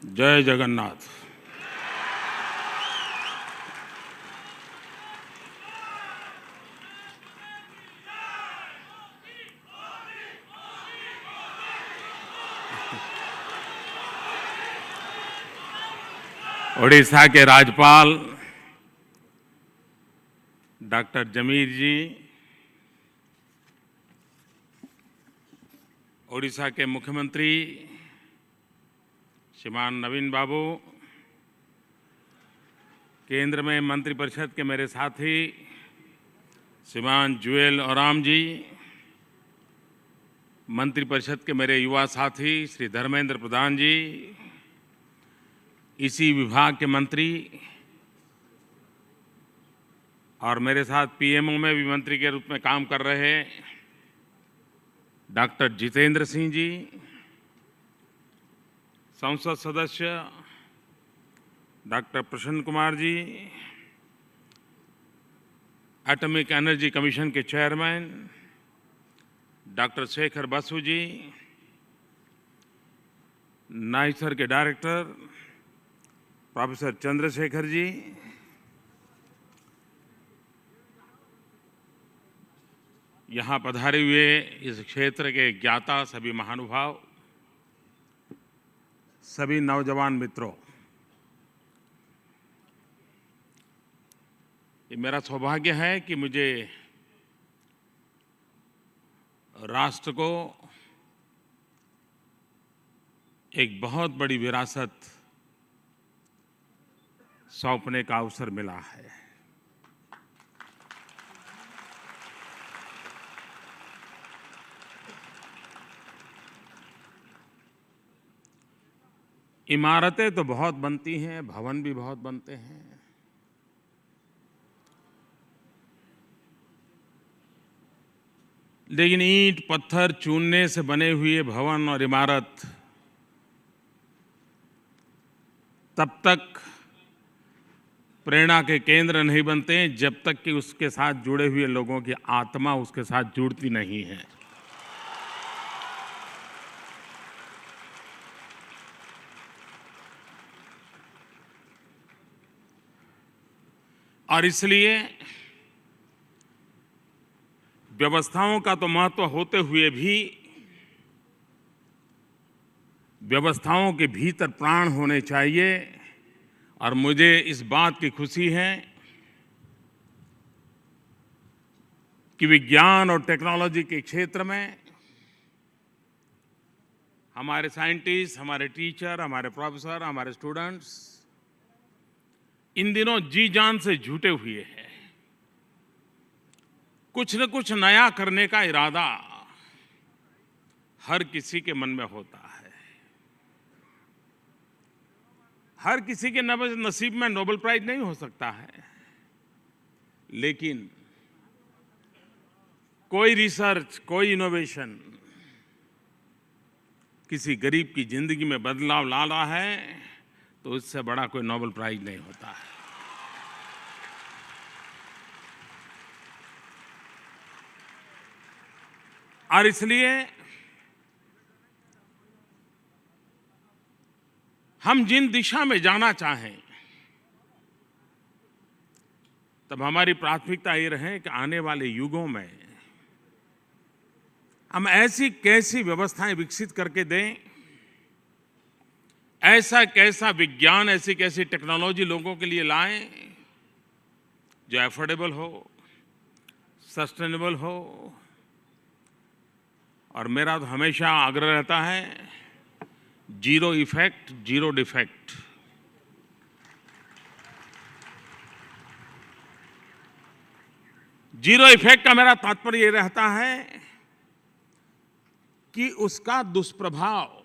जय जगन्नाथ। ओडिशा के राज्यपाल डॉक्टर जमीर जी, ओडिशा के मुख्यमंत्री श्रीमान नवीन बाबू, केंद्र में मंत्रिपरिषद के मेरे साथी श्रीमान जुएल ओराम जी, मंत्रिपरिषद के मेरे युवा साथी श्री धर्मेंद्र प्रधान जी, इसी विभाग के मंत्री और मेरे साथ पीएमओ में भी मंत्री के रूप में काम कर रहे डॉक्टर जितेंद्र सिंह जी, संसद सदस्य डॉक्टर प्रसन्न Kumar ji, atomic energy commission के चेयरमैन डॉक्टर शेखर बसु जी, नाइसर के डायरेक्टर प्रोफेसर चंद्रशेखर जी, यहाँ पधारे हुए इस क्षेत्र के ज्ञाता सभी महानुभाव, सभी नौजवान मित्रों, ये मेरा सौभाग्य है कि मुझे राष्ट्र को एक बहुत बड़ी विरासत सौंपने का अवसर मिला है। इमारतें तो बहुत बनती हैं, भवन भी बहुत बनते हैं, लेकिन ईंट पत्थर चूने से बने हुए भवन और इमारत तब तक प्रेरणा के केंद्र नहीं बनते जब तक कि उसके साथ जुड़े हुए लोगों की आत्मा उसके साथ जुड़ती नहीं है। और इसलिए व्यवस्थाओं का तो महत्व होते हुए भी व्यवस्थाओं के भीतर प्राण होने चाहिए। और मुझे इस बात की खुशी है कि विज्ञान और टेक्नोलॉजी के क्षेत्र में हमारे साइंटिस्ट, हमारे टीचर, हमारे प्रोफेसर, हमारे स्टूडेंट्स इन दिनों जी जान से जुटे हुए हैं। कुछ न कुछ नया करने का इरादा हर किसी के मन में होता है। हर किसी के नसीब में नोबेल प्राइज नहीं हो सकता है, लेकिन कोई रिसर्च, कोई इनोवेशन किसी गरीब की जिंदगी में बदलाव ला रहा है तो इससे बड़ा कोई नोबेल प्राइज नहीं होता है। और इसलिए हम जिन दिशा में जाना चाहें, तब हमारी प्राथमिकता ये रहे कि आने वाले युगों में हम ऐसी कैसी व्यवस्थाएं विकसित करके दें, ऐसा कैसा विज्ञान, ऐसी कैसी टेक्नोलॉजी लोगों के लिए लाएं जो एफोर्डेबल हो, सस्टेनेबल हो। और मेरा तो हमेशा आग्रह रहता है, zero effect, zero defect. Zero effect का मेरा तात्पर्य ये रहता है कि उसका दुष्प्रभाव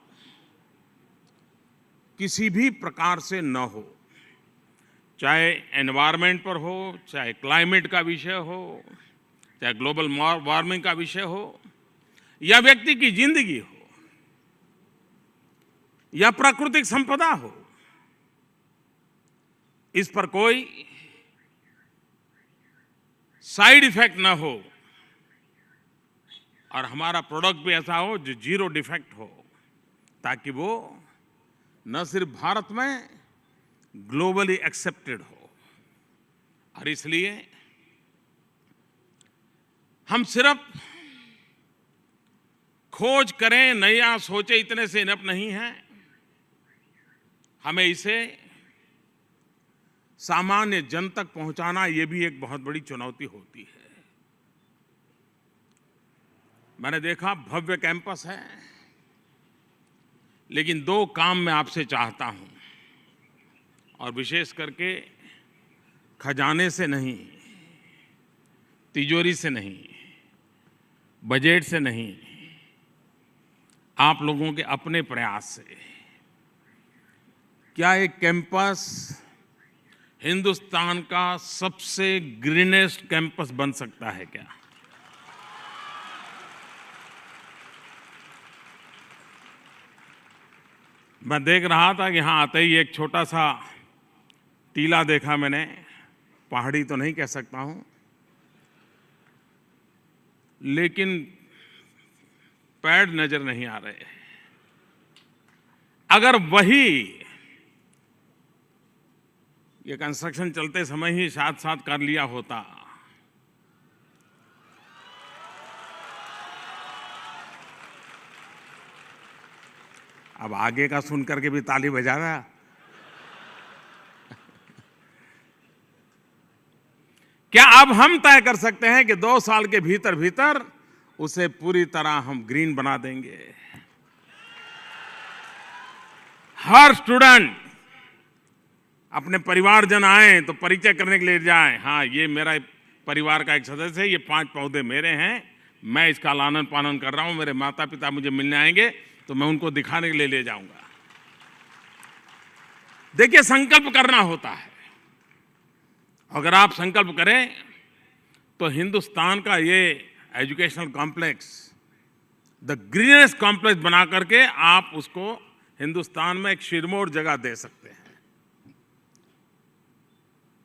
किसी भी प्रकार से न हो, चाहे एनवायरनमेंट पर हो, चाहे क्लाइमेट का विषय हो, चाहे ग्लोबल वार्मिंग का विषय हो, या व्यक्ति की जिंदगी हो, या प्राकृतिक संपदा हो। इस पर कोई साइड इफेक्ट ना हो और हमारा प्रोडक्ट भी ऐसा हो जो जीरो डिफेक्ट हो, ताकि वो न सिर्फ भारत में ग्लोबली एक्सेप्टेड हो। और इसलिए हम सिर्फ खोज करें, नया सोचे, इतने से इनफ नहीं है। हमें इसे सामान्य जन तक पहुंचाना, ये भी एक बहुत बड़ी चुनौती होती है। मैंने देखा भव्य कैंपस है, लेकिन दो काम मैं आपसे चाहता हूं, और विशेष करके खजाने से नहीं, तिजोरी से नहीं, बजट से नहीं, आप लोगों के अपने प्रयास से। क्या एक कैंपस हिंदुस्तान का सबसे ग्रीनेस्ट कैंपस बन सकता है क्या? मैं देख रहा था कि यहां आते ही एक छोटा सा टीला देखा मैंने, पहाड़ी तो नहीं कह सकता हूं, लेकिन पेड़ नजर नहीं आ रहे। अगर वही ये कंस्ट्रक्शन चलते समय ही साथ साथ कर लिया होता, अब आगे का सुन करके भी ताली बजा रहा। क्या अब हम तय कर सकते हैं कि 2 साल के भीतर भीतर उसे पूरी तरह हम ग्रीन बना देंगे? हर स्टूडेंट अपने परिवारजन आए तो परिचय करने के लिए जाए, हाँ ये मेरा परिवार का एक सदस्य है, ये 5 पौधे मेरे हैं, मैं इसका लालन पालन कर रहा हूं, मेरे माता पिता मुझे मिलने आएंगे तो मैं उनको दिखाने के लिए ले जाऊंगा। देखिए, संकल्प करना होता है। अगर आप संकल्प करें तो हिंदुस्तान का ये educational complex the greenest complex बना करके आप उसको हिंदुस्तान में एक सिरमौर जगह दे सकते हैं।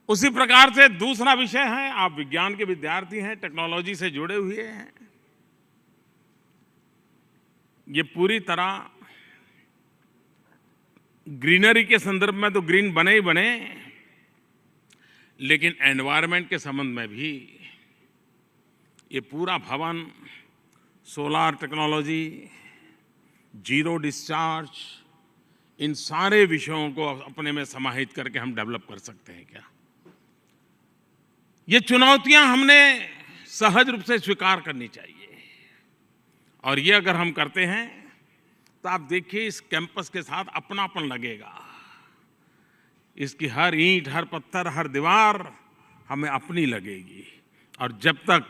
उसी प्रकार से दूसरा विषय है, आप विज्ञान के विद्यार्थी हैं, टेक्नोलॉजी से जुड़े हुए हैं। ये पूरी तरह ग्रीनरी के संदर्भ में तो ग्रीन बने ही बने, लेकिन एनवायरनमेंट के संबंध में भी ये पूरा भवन सोलार टेक्नोलॉजी, जीरो डिस्चार्ज, इन सारे विषयों को अपने में समाहित करके हम डेवलप कर सकते हैं क्या? ये चुनौतियां हमने सहज रूप से स्वीकार करनी चाहिए, और ये अगर हम करते हैं तो आप देखिए इस कैंपस के साथ अपनापन लगेगा। इसकी हर ईंट, हर पत्थर, हर दीवार हमें अपनी लगेगी। और जब तक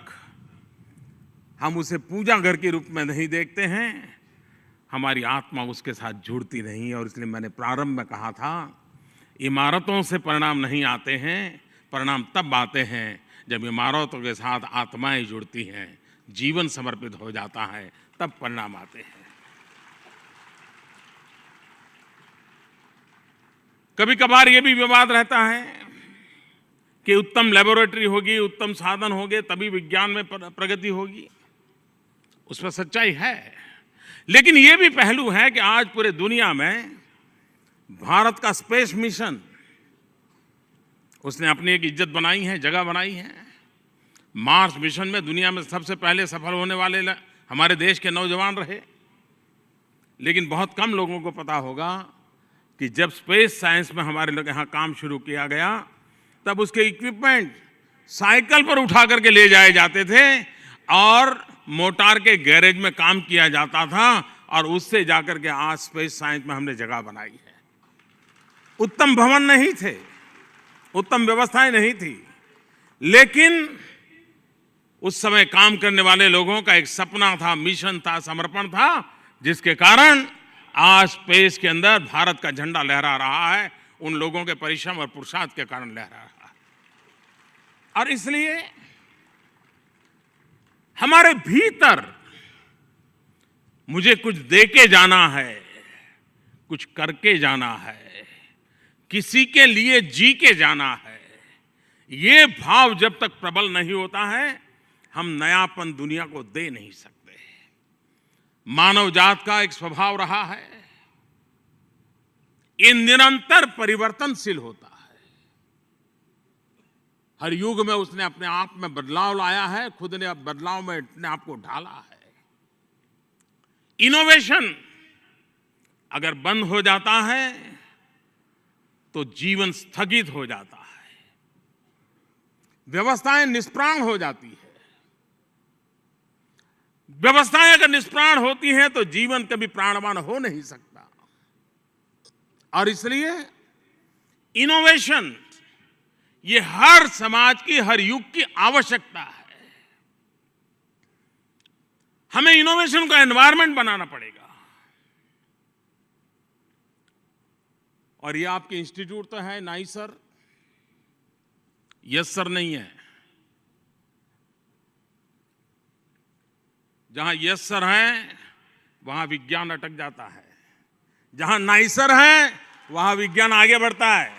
हम उसे पूजा घर के रूप में नहीं देखते हैं, हमारी आत्मा उसके साथ जुड़ती नहीं। और इसलिए मैंने प्रारंभ में कहा था, इमारतों से परिणाम नहीं आते हैं, परिणाम तब आते हैं जब इमारतों के साथ आत्माएं जुड़ती हैं, जीवन समर्पित हो जाता है, तब परिणाम आते हैं। कभी कभार ये भी विवाद रहता है कि उत्तम लेबोरेटरी होगी, उत्तम साधन होंगे, तभी विज्ञान में प्रगति होगी। उसमें सच्चाई है, लेकिन ये भी पहलू है कि आज पूरे दुनिया में भारत का स्पेस मिशन, उसने अपनी एक इज्जत बनाई है, जगह बनाई है। मार्स मिशन में दुनिया में सबसे पहले सफल होने वाले हमारे देश के नौजवान रहे। लेकिन बहुत कम लोगों को पता होगा कि जब स्पेस साइंस में हमारे लोग यहाँ काम शुरू किया गया, तब उसके इक्विपमेंट साइकिल पर उठा करके ले जाए जाते थे और मोटार के गैरेज में काम किया जाता था, और उससे जाकर के आज स्पेस साइंस में हमने जगह बनाई है। उत्तम भवन नहीं थे, उत्तम व्यवस्थाएं नहीं थी, लेकिन उस समय काम करने वाले लोगों का एक सपना था, मिशन था, समर्पण था, जिसके कारण आज स्पेस के अंदर भारत का झंडा लहरा रहा है। उन लोगों के परिश्रम और पुरुषार्थ के कारण लहरा रहा है। और इसलिए हमारे भीतर मुझे कुछ दे के जाना है, कुछ करके जाना है, किसी के लिए जी के जाना है। ये भाव जब तक प्रबल नहीं होता है, हम नयापन दुनिया को दे नहीं सकते। मानव जात का एक स्वभाव रहा है ये निरंतर परिवर्तनशील होता है। हर युग में उसने अपने आप में बदलाव लाया है, खुद ने बदलाव में अपने आप को ढाला है। इनोवेशन अगर बंद हो जाता है तो जीवन स्थगित हो जाता है, व्यवस्थाएं निष्प्राण हो जाती है। व्यवस्थाएं अगर निष्प्राण होती हैं तो जीवन कभी प्राणवान हो नहीं सकता। और इसलिए इनोवेशन ये हर समाज की, हर युग की आवश्यकता है। हमें इनोवेशन का एनवायरनमेंट बनाना पड़ेगा। और ये आपके इंस्टीट्यूट तो है नाइस सर, यस सर नहीं है। जहां यस सर है वहां विज्ञान अटक जाता है, जहां नाइसर है वहां विज्ञान आगे बढ़ता है।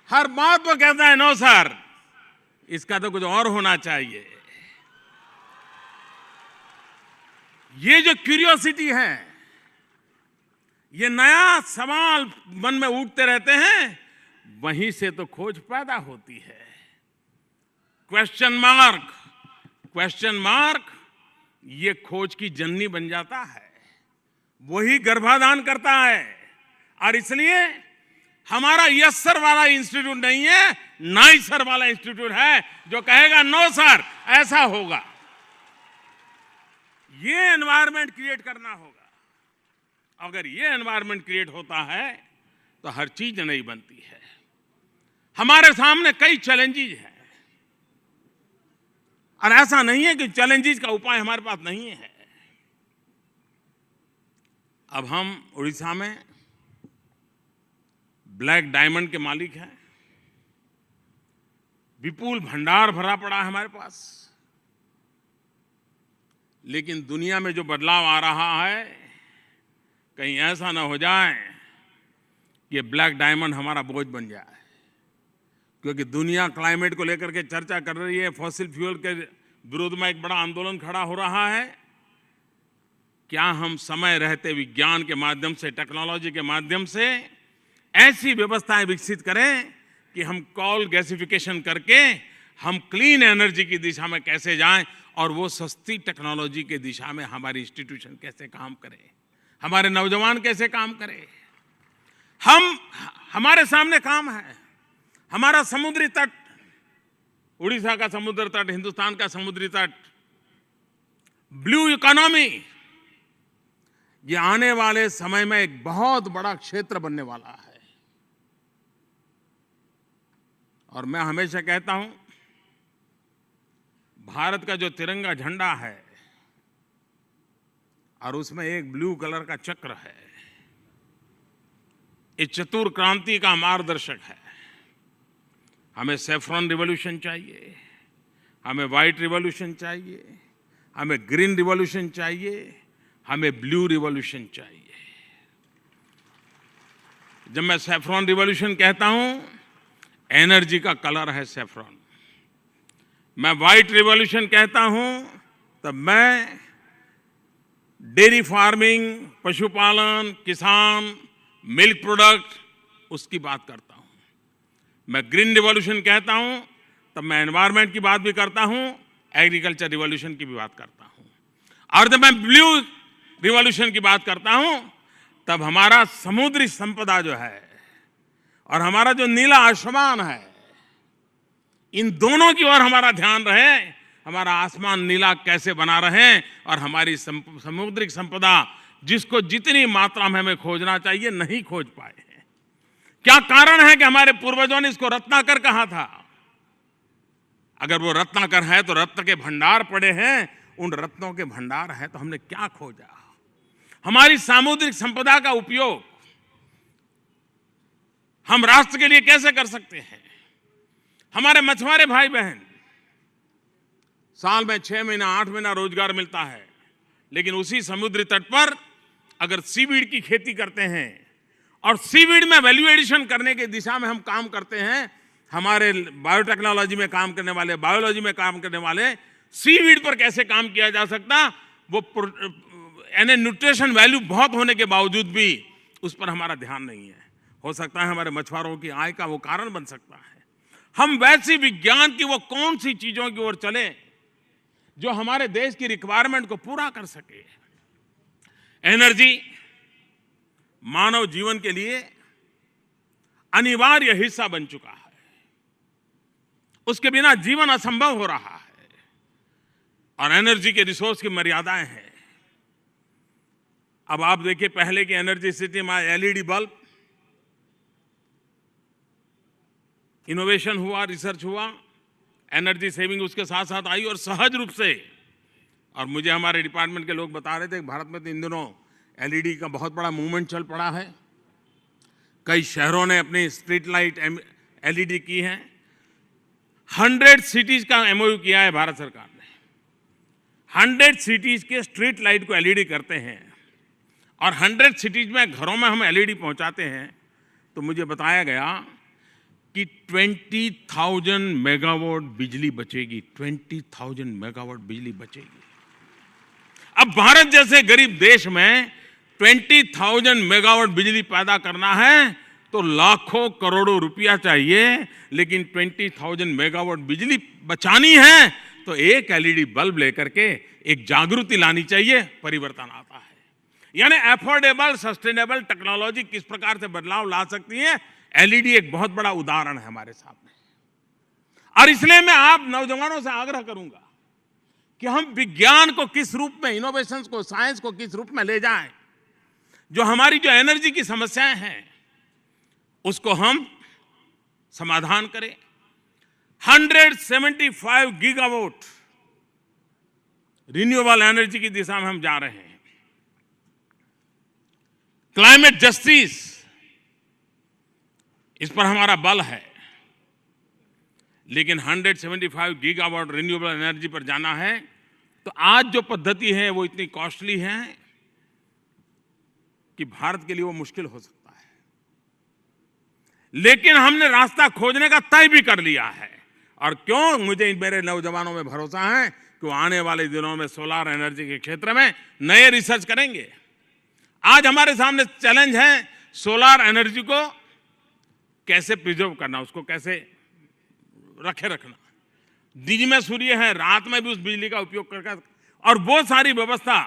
हर बात पर कहता है नो सर, इसका तो कुछ और होना चाहिए। ये जो क्यूरियोसिटी है, ये नया सवाल मन में उठते रहते हैं, वहीं से तो खोज पैदा होती है। क्वेश्चन मार्क ये खोज की जननी बन जाता है, वही गर्भाधान करता है। और इसलिए हमारा यस सर वाला इंस्टीट्यूट नहीं है, नाइस सर वाला इंस्टीट्यूट है, जो कहेगा नो सर ऐसा होगा। ये एनवायरनमेंट क्रिएट करना होगा। अगर ये एनवायरनमेंट क्रिएट होता है तो हर चीज नई बनती है। हमारे सामने कई चैलेंजेस हैं, और ऐसा नहीं है कि चैलेंजेस का उपाय हमारे पास नहीं है। अब हम उड़ीसा में ब्लैक डायमंड के मालिक हैं, विपुल भंडार भरा पड़ा है हमारे पास। लेकिन दुनिया में जो बदलाव आ रहा है, कहीं ऐसा ना हो जाए कि ब्लैक डायमंड हमारा बोझ बन जाए। क्योंकि दुनिया क्लाइमेट को लेकर के चर्चा कर रही है, फॉसिल फ्यूल के विरोध में एक बड़ा आंदोलन खड़ा हो रहा है। क्या हम समय रहते विज्ञान के माध्यम से, टेक्नोलॉजी के माध्यम से ऐसी व्यवस्थाएं विकसित करें कि हम कोल गैसिफिकेशन करके हम क्लीन एनर्जी की दिशा में कैसे जाएं, और वो सस्ती टेक्नोलॉजी की दिशा में हमारी इंस्टीट्यूशन कैसे काम करे, हमारे नौजवान कैसे काम करे। हमारे सामने काम है। हमारा समुद्री तट, उड़ीसा का समुद्र तट, हिंदुस्तान का समुद्री तट, ब्लू इकोनॉमी, ये आने वाले समय में एक बहुत बड़ा क्षेत्र बनने वाला है। और मैं हमेशा कहता हूं, भारत का जो तिरंगा झंडा है और उसमें एक ब्लू कलर का चक्र है, ये चतुर क्रांति का मार्गदर्शक है। हमें सैफ्रॉन रिवॉल्यूशन चाहिए, हमें व्हाइट रिवॉल्यूशन चाहिए, हमें ग्रीन रिवॉल्यूशन चाहिए, हमें ब्लू रिवॉल्यूशन चाहिए। जब मैं सैफ्रॉन रिवॉल्यूशन कहता हूं, एनर्जी का कलर है सैफ्रॉन। मैं व्हाइट रिवॉल्यूशन कहता हूं तब मैं डेयरी फार्मिंग, पशुपालन, किसान, मिल्क प्रोडक्ट, उसकी बात करता हूं। मैं ग्रीन रिवॉल्यूशन कहता हूं तब मैं एनवायरनमेंट की बात भी करता हूं, एग्रीकल्चर रिवॉल्यूशन की भी बात करता हूं। और जब मैं ब्लू रिवॉल्यूशन की बात करता हूं तब हमारा समुद्री संपदा जो है और हमारा जो नीला आसमान है, इन दोनों की ओर हमारा ध्यान रहे। हमारा आसमान नीला कैसे बना रहे, और हमारी समुद्रिक संपदा जिसको जितनी मात्रा में हमें खोजना चाहिए नहीं खोज पाए हैं। क्या कारण है कि हमारे पूर्वजों ने इसको रत्नाकर कहा था? अगर वो रत्नाकर है तो रत्न के भंडार पड़े हैं, उन रत्नों के भंडार है तो हमने क्या खोजा? हमारी सामुद्रिक संपदा का उपयोग हम राष्ट्र के लिए कैसे कर सकते हैं? हमारे मछुआरे भाई बहन, साल में 6 महीना 8 महीना रोजगार मिलता है, लेकिन उसी समुद्री तट पर अगर सीवीड की खेती करते हैं और सीवीड में वैल्यू एडिशन करने की दिशा में हम काम करते हैं, हमारे बायोटेक्नोलॉजी में काम करने वाले, बायोलॉजी में काम करने वाले, सीवीड पर कैसे काम किया जा सकता, वो यानी न्यूट्रिशन वैल्यू बहुत होने के बावजूद भी उस पर हमारा ध्यान नहीं है। हो सकता है हमारे मछुआरों की आय का वो कारण बन सकता है। हम वैसी विज्ञान की वो कौन सी चीजों की ओर चले जो हमारे देश की रिक्वायरमेंट को पूरा कर सके। एनर्जी मानव जीवन के लिए अनिवार्य हिस्सा बन चुका है, उसके बिना जीवन असंभव हो रहा है और एनर्जी के रिसोर्स की मर्यादाएं हैं। अब आप देखिए, पहले की एनर्जी सिटी में एलईडी बल्ब, इनोवेशन हुआ, रिसर्च हुआ, एनर्जी सेविंग उसके साथ साथ आई और सहज रूप से। और मुझे हमारे डिपार्टमेंट के लोग बता रहे थे कि भारत में तो इन दिनों एलईडी का बहुत बड़ा मूवमेंट चल पड़ा है। कई शहरों ने अपनी स्ट्रीट लाइट एलईडी की है। 100 सिटीज का एमओयू किया है भारत सरकार ने। 100 सिटीज के स्ट्रीट लाइट को एलईडी करते हैं और 100 सिटीज में घरों में हम एलईडी पहुंचाते हैं। तो मुझे बताया गया कि 20,000 मेगावाट बिजली बचेगी। 20,000 मेगावाट बिजली बचेगी। अब भारत जैसे गरीब देश में 20,000 मेगावाट बिजली पैदा करना है तो लाखों करोड़ों रुपया चाहिए, लेकिन 20,000 मेगावाट बिजली बचानी है तो एक एलईडी बल्ब लेकर के एक जागृति लानी चाहिए, परिवर्तन आता है। यानी अफोर्डेबल सस्टेनेबल टेक्नोलॉजी किस प्रकार से बदलाव ला सकती है, एलईडी एक बहुत बड़ा उदाहरण है हमारे सामने। और इसलिए मैं आप नौजवानों से आग्रह करूंगा कि हम विज्ञान को किस रूप में, इनोवेशंस को, साइंस को किस रूप में ले जाएं, जो हमारी जो एनर्जी की समस्याएं हैं उसको हम समाधान करें। 175 गीगावाट रिन्यूएबल एनर्जी की दिशा में हम जा रहे हैं। क्लाइमेट जस्टिस, इस पर हमारा बल है, लेकिन 175 गीगावाट रिन्यूएबल एनर्जी पर जाना है तो आज जो पद्धति है वो इतनी कॉस्टली है कि भारत के लिए वो मुश्किल हो सकता है। लेकिन हमने रास्ता खोजने का तय भी कर लिया है। और क्यों, मुझे मेरे नौजवानों में भरोसा है कि वो आने वाले दिनों में सोलर एनर्जी के क्षेत्र में नए रिसर्च करेंगे। आज हमारे सामने चैलेंज है सोलर एनर्जी को कैसे प्रिजर्व करना, उसको कैसे रखे रखना। दिन में सूर्य है, रात में भी उस बिजली का उपयोग करके, और वो सारी व्यवस्था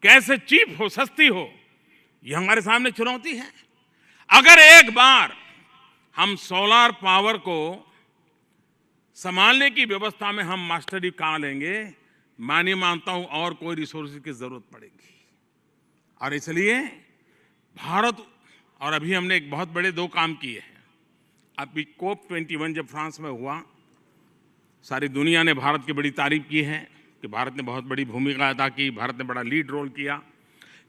कैसे चीप हो, सस्ती हो, ये हमारे सामने चुनौती है। अगर एक बार हम सोलर पावर को संभालने की व्यवस्था में हम मास्टरी पा लेंगे, मैं नहीं मानता हूं और कोई रिसोर्सेज की जरूरत पड़ेगी। और इसलिए भारत, और अभी हमने एक बहुत बड़े 2 काम किए हैं। अभी COP21 जब फ्रांस में हुआ, सारी दुनिया ने भारत की बड़ी तारीफ की है कि भारत ने बहुत बड़ी भूमिका अदा की, भारत ने बड़ा लीड रोल किया।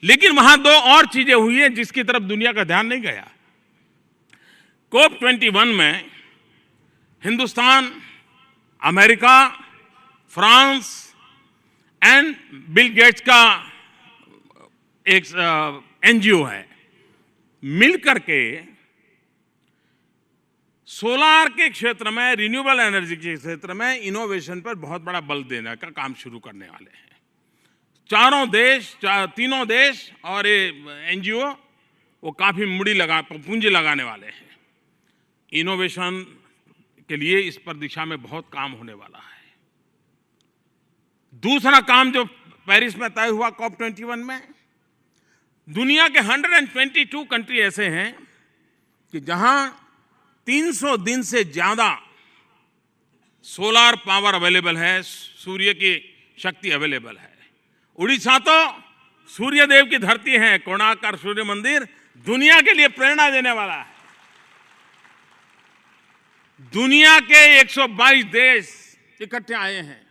लेकिन वहां 2 और चीजें हुई हैं जिसकी तरफ दुनिया का ध्यान नहीं गया। COP21 में Hindustan, America, France and Bill Gates का एक एनजीओ है, मिलकर के सोलार के क्षेत्र में, रिन्यूएबल एनर्जी के क्षेत्र में इनोवेशन पर बहुत बड़ा बल देने का काम शुरू करने वाले हैं। 3 देश और ये एनजीओ वो काफी पूंजी लगाने वाले हैं। इनोवेशन के लिए इस पर दिशा में बहुत काम होने वाला है। दूसरा काम जो पेरिस में तय हुआ COP21 में, दुनिया के 122 कंट्री ऐसे हैं कि जहां 300 दिन से ज्यादा सोलार पावर अवेलेबल है, सूर्य की शक्ति अवेलेबल है। उड़ीसा तो सूर्य देव की धरती है, कोणार्क सूर्य मंदिर दुनिया के लिए प्रेरणा देने वाला है। दुनिया के 122 देश इकट्ठे आए हैं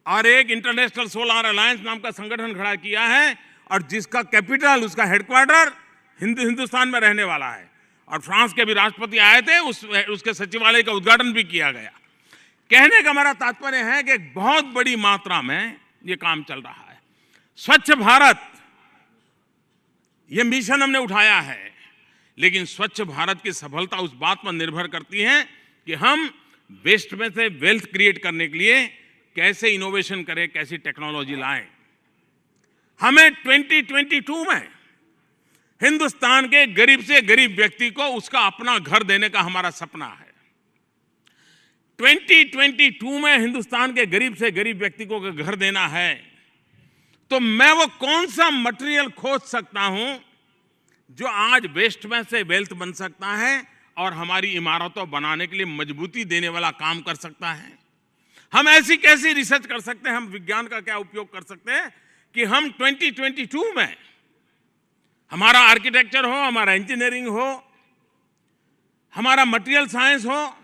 और एक इंटरनेशनल सोलर अलायंस नाम का संगठन खड़ा किया है, और जिसका कैपिटल, उसका हेडक्वार्टर हिंदुस्तान में रहने वाला है। और फ्रांस के भी राष्ट्रपति आए थे, उसके सचिवालय का उद्घाटन भी किया गया। कहने का मेरा तात्पर्य है कि एक बहुत बड़ी मात्रा में ये काम चल रहा है। स्वच्छ भारत, ये मिशन हमने उठाया है, लेकिन स्वच्छ भारत की सफलता उस बात पर निर्भर करती है कि हम वेस्ट में से वेल्थ क्रिएट करने के लिए कैसे इनोवेशन करें, कैसी टेक्नोलॉजी लाएं। हमें 2022 में हिंदुस्तान के गरीब से गरीब व्यक्ति को उसका अपना घर देने का हमारा सपना है। 2022 में हिंदुस्तान के गरीब से गरीब व्यक्ति को घर देना है, तो मैं वो कौन सा मटेरियल खोज सकता हूं जो आज वेस्ट में से वेल्थ बन सकता है और हमारी इमारतों बनाने के लिए मजबूती देने वाला काम कर सकता है। हम ऐसी कैसी रिसर्च कर सकते हैं, हम विज्ञान का क्या उपयोग कर सकते हैं कि हम 2022 में हमारा आर्किटेक्चर हो, हमारा इंजीनियरिंग हो, हमारा मटेरियल साइंस हो,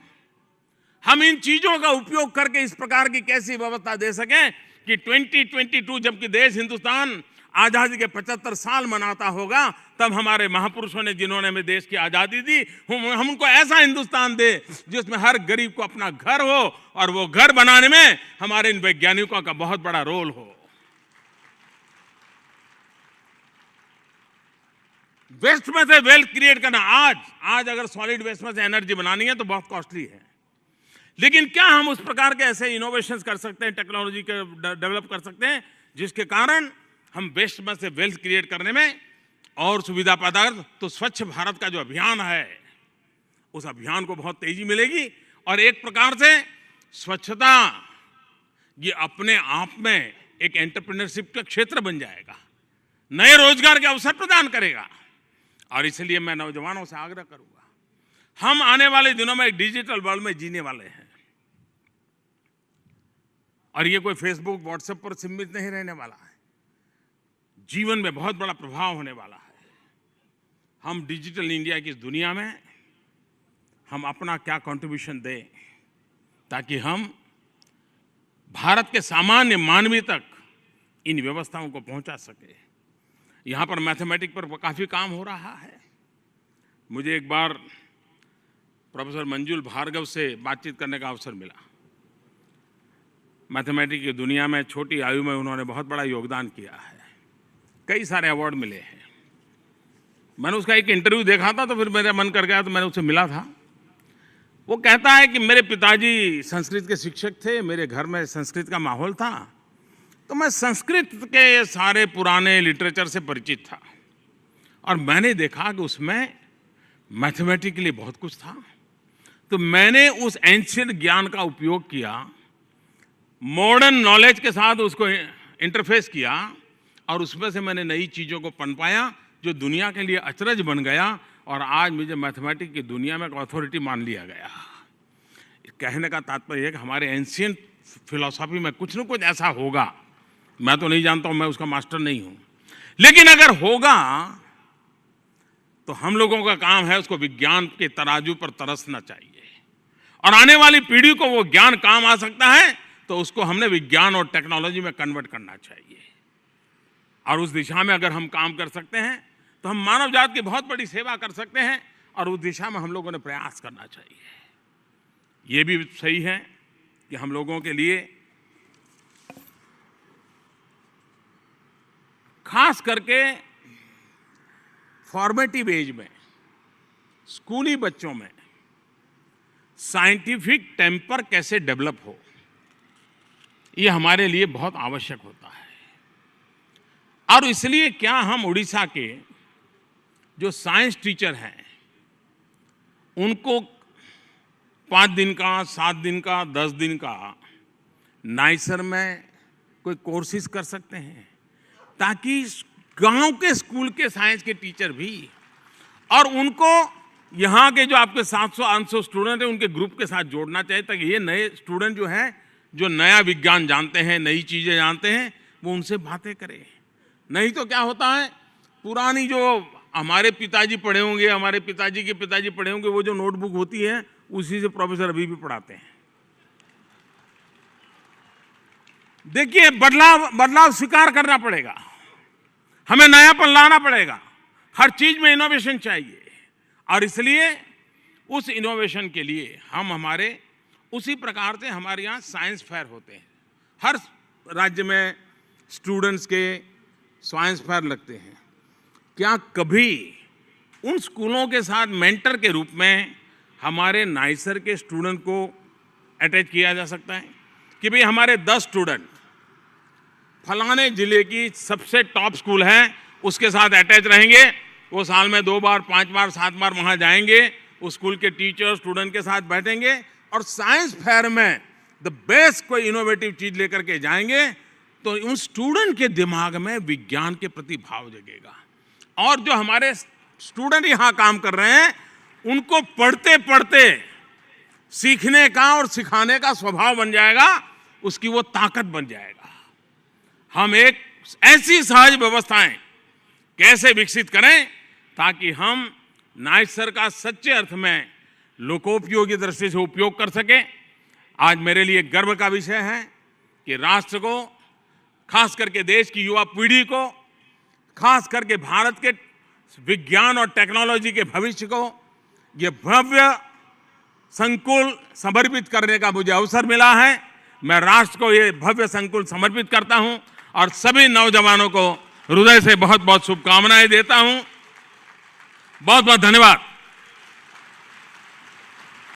हम इन चीजों का उपयोग करके इस प्रकार की कैसी व्यवस्था दे सकें कि 2022 जबकि देश हिंदुस्तान आजादी के 75 साल मनाता होगा, तब हमारे महापुरुषों ने जिन्होंने हमें देश की आजादी दी, हम उनको ऐसा हिंदुस्तान दे जिसमें हर गरीब को अपना घर हो और वो घर बनाने में हमारे इन वैज्ञानिकों का बहुत बड़ा रोल हो। वेस्ट में से वेल्थ क्रिएट करना, आज अगर सॉलिड वेस्ट में से एनर्जी बनानी है तो बहुत कॉस्टली है, लेकिन क्या हम उस प्रकार के ऐसे इनोवेशंस कर सकते हैं, टेक्नोलॉजी के डेवलप कर सकते हैं जिसके कारण हम वेस्ट में से वेल्थ क्रिएट करने में और सुविधा पैदा कर। तो स्वच्छ भारत का जो अभियान है, उस अभियान को बहुत तेजी मिलेगी और एक प्रकार से स्वच्छता ये अपने आप में एक एंटरप्रेन्योरशिप का क्षेत्र बन जाएगा, नए रोजगार के अवसर प्रदान करेगा। और इसलिए मैं नौजवानों से आग्रह करूंगा, हम आने वाले दिनों में एक डिजिटल वर्ल्ड में जीने वाले हैं और ये कोई फेसबुक व्हाट्सएप पर सीमित नहीं रहने वाला है, जीवन में बहुत बड़ा प्रभाव होने वाला है। हम डिजिटल इंडिया की इस दुनिया में हम अपना क्या कंट्रीब्यूशन दें ताकि हम भारत के सामान्य मानवी तक इन व्यवस्थाओं को पहुंचा सके। यहाँ पर मैथमेटिक्स पर काफ़ी काम हो रहा है। मुझे एक बार प्रोफेसर मंजुल भार्गव से बातचीत करने का अवसर मिला। मैथमेटिक्स की दुनिया में छोटी आयु में उन्होंने बहुत बड़ा योगदान किया है, कई सारे अवार्ड मिले हैं। मैंने उसका एक इंटरव्यू देखा था तो फिर मेरा मन कर गया, तो मैंने उससे मिला था। वो कहता है कि मेरे पिताजी संस्कृत के शिक्षक थे, मेरे घर में संस्कृत का माहौल था, तो मैं संस्कृत के सारे पुराने लिटरेचर से परिचित था और मैंने देखा कि उसमें मैथमेटिक्स के लिए बहुत कुछ था। तो मैंने उस एंशिएंट ज्ञान का उपयोग किया, मॉडर्न नॉलेज के साथ उसको इंटरफेस किया और उसमें से मैंने नई चीज़ों को पनपाया जो दुनिया के लिए अचरज बन गया और आज मुझे मैथमेटिक्स की दुनिया में एक अथॉरिटी मान लिया गया। कहने का तात्पर्य है कि हमारे एंशिएंट फिलॉसफी में कुछ न कुछ ऐसा होगा, मैं तो नहीं जानता हूं, मैं उसका मास्टर नहीं हूं, लेकिन अगर होगा तो हम लोगों का काम है उसको विज्ञान के तराजू पर तरसना चाहिए और आने वाली पीढ़ी को वो ज्ञान काम आ सकता है तो उसको हमने विज्ञान और टेक्नोलॉजी में कन्वर्ट करना चाहिए। और उस दिशा में अगर हम काम कर सकते हैं तो हम मानव जात की बहुत बड़ी सेवा कर सकते हैं और उस दिशा में हम लोगों ने प्रयास करना चाहिए। ये भी सही है कि हम लोगों के लिए खास करके फॉर्मेटिव एज में स्कूली बच्चों में साइंटिफिक टेम्पर कैसे डेवलप हो, ये हमारे लिए बहुत आवश्यक होता है। और इसलिए क्या हम उड़ीसा के जो साइंस टीचर हैं उनको 5 दिन का, 7 दिन का, 10 दिन का नाइसर में कोई कोर्सेज कर सकते हैं ताकि गांव के स्कूल के साइंस के टीचर भी और उनको यहाँ के जो आपके 700-800 स्टूडेंट हैं उनके ग्रुप के साथ जोड़ना चाहिए ताकि ये नए स्टूडेंट जो हैं जो नया विज्ञान जानते हैं, नई चीज़ें जानते हैं, वो उनसे बातें करें। नहीं तो क्या होता है, पुरानी जो हमारे पिताजी पढ़े होंगे, हमारे पिताजी के पिताजी पढ़े होंगे, वो जो नोटबुक होती है उसी से प्रोफेसर अभी भी पढ़ाते हैं। देखिए, बदलाव स्वीकार करना पड़ेगा, हमें नयापन लाना पड़ेगा, हर चीज में इनोवेशन चाहिए। और इसलिए उस इनोवेशन के लिए हम हमारे उसी प्रकार से हमारे यहाँ साइंस फेयर होते हैं, हर राज्य में स्टूडेंट्स के साइंस फेयर लगते हैं। क्या कभी उन स्कूलों के साथ मेंटर के रूप में हमारे नाइसर के स्टूडेंट को अटैच किया जा सकता है कि भाई हमारे 10 स्टूडेंट फलाने जिले की सबसे टॉप स्कूल है उसके साथ अटैच रहेंगे, वो साल में 2 बार 5 बार 7 बार वहां जाएंगे, उस स्कूल के टीचर स्टूडेंट के साथ बैठेंगे और साइंस फेयर में द बेस्ट कोई इनोवेटिव चीज लेकर के जाएंगे, तो उन स्टूडेंट के दिमाग में विज्ञान के प्रति भाव जगेगा। और जो हमारे स्टूडेंट यहां काम कर रहे हैं उनको पढ़ते पढ़ते सीखने का और सिखाने का स्वभाव बन जाएगा, उसकी वो ताकत बन जाएगा। हम एक ऐसी सहज व्यवस्थाएं कैसे विकसित करें ताकि हम नाइसर का सच्चे अर्थ में लोकोपयोगी दृष्टि से उपयोग कर सकें। आज मेरे लिए गर्व का विषय है कि राष्ट्र को, खास करके देश की युवा पीढ़ी को, खास करके भारत के विज्ञान और टेक्नोलॉजी के भविष्य को ये भव्य संकुल समर्पित करने का मुझे अवसर मिला है। मैं राष्ट्र को ये भव्य संकुल समर्पित करता हूं और सभी नौजवानों को हृदय से बहुत बहुत शुभकामनाएं देता हूं। बहुत बहुत धन्यवाद।